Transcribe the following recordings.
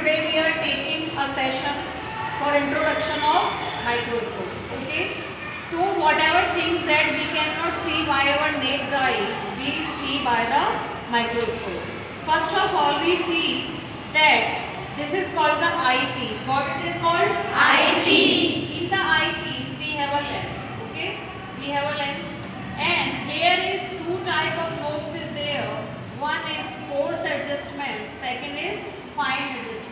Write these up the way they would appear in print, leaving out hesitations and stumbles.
today we are taking a session for introduction of microscope. Okay. So whatever things that we cannot see by our naked eyes, we see by the microscope. First of all, we see that this is called the eyepiece. What it is called? Eyepiece. In the eyepiece, we have a lens. Okay. We have a lens, and here is two type of lobes is there. One is coarse adjustment, second is fine adjustment.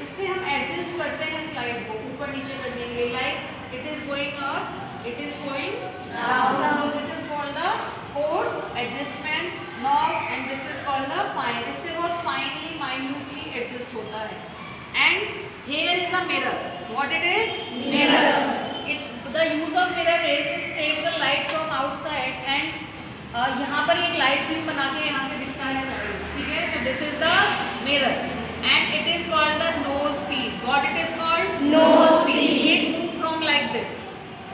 इससे हम adjust करते हैं slide को ऊपर नीचे करने के लिए. Like it is going up, it is going down. So this is called the coarse adjustment knob, and this is called the fine. इससे बहुत finely, minutely adjust होता है. And here is a mirror. What it is? Mirror. The use of mirror is take the light from outside and यहाँ पर एक light beam बना के यहाँ से दिखता है स्लाइड. ठीक है. So this is the mirror and it is called the nose piece. What it is called? Nose piece. It moves from like this.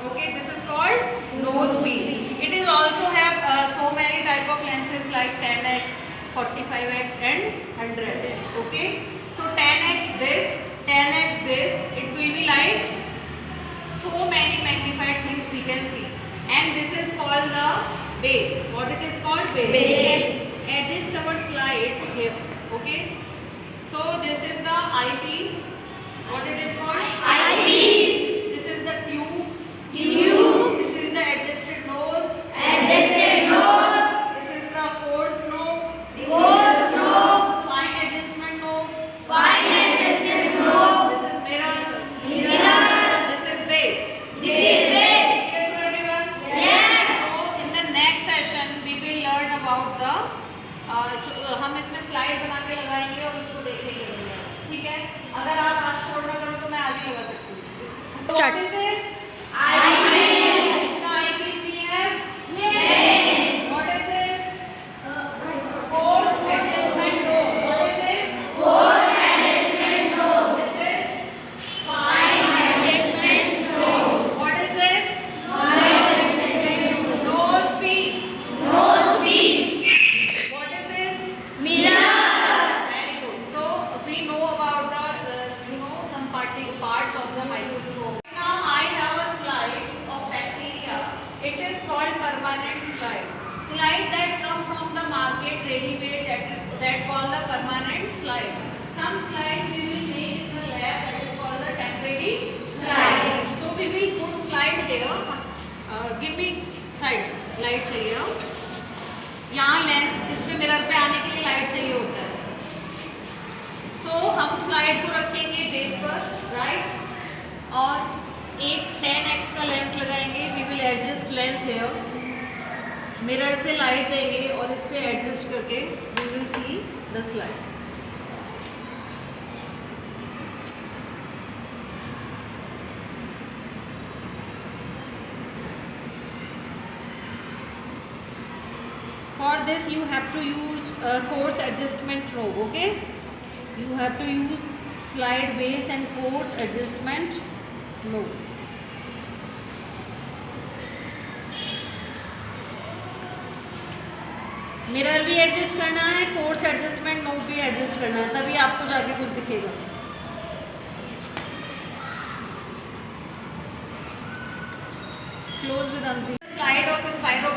Okay. This is called nose piece. It is also have so many type of lenses like 10x, 45x and 100x. Okay. So 10x this, 10x this. It will be like so many magnified things we can see. And this is called the base. What it is called? Base. Adjust our slide here. Okay. So this is the eyepiece. What it is called? Eyepiece. This is the tube. Tube. This is the adjusted nose. Adjusted nose. This is the coarse knob. Coarse knob. Fine adjustment knob. Fine adjustment knob. This is mirror. Mirror. This is base. This is base. Clear to everyone? Yes. So in the next session we will learn about the हम इसमें slide बना के लगाएंगे और उसको देखेंगे. ठीक है. अगर आप आज छोड़ना करो तो मैं आज ही लगा सकती हूँ. What is this? Eyepiece. The eyepiece we have. Yes. What is this? Coarse adjustment knob. What is this? Coarse adjustment knob. This is fine adjustment knob. What is this? Nose piece. Nose piece. What is this? Mirror. Very good. So we know about the some parts of the microscope. Now I have a slide of bacteria. It is called permanent slide. Slide that come from the market ready-made that called the permanent slide. Some slides we will make in the lab that is called the temporary slide. So we will put slide here. Give me side light चाहिए. यहाँ lens इस पे mirror पे आने के लिए light चाहिए होता है. सो हम स्लाइड को रखेंगे बेस पर, राइट, और एक 10x का लेंस लगाएंगे. We will adjust lens here. Mirror से लाइट देंगे और इससे एडजस्ट करके we will see the slide. For this you have to use coarse adjustment knob. Okay, you have to use slide base and coarse adjustment knob. Mirror भी adjust करना है, course adjustment knob भी adjust करना है, तभी आपको जाके कुछ दिखेगा. क्लोज विद अंतिम. Slide of spiro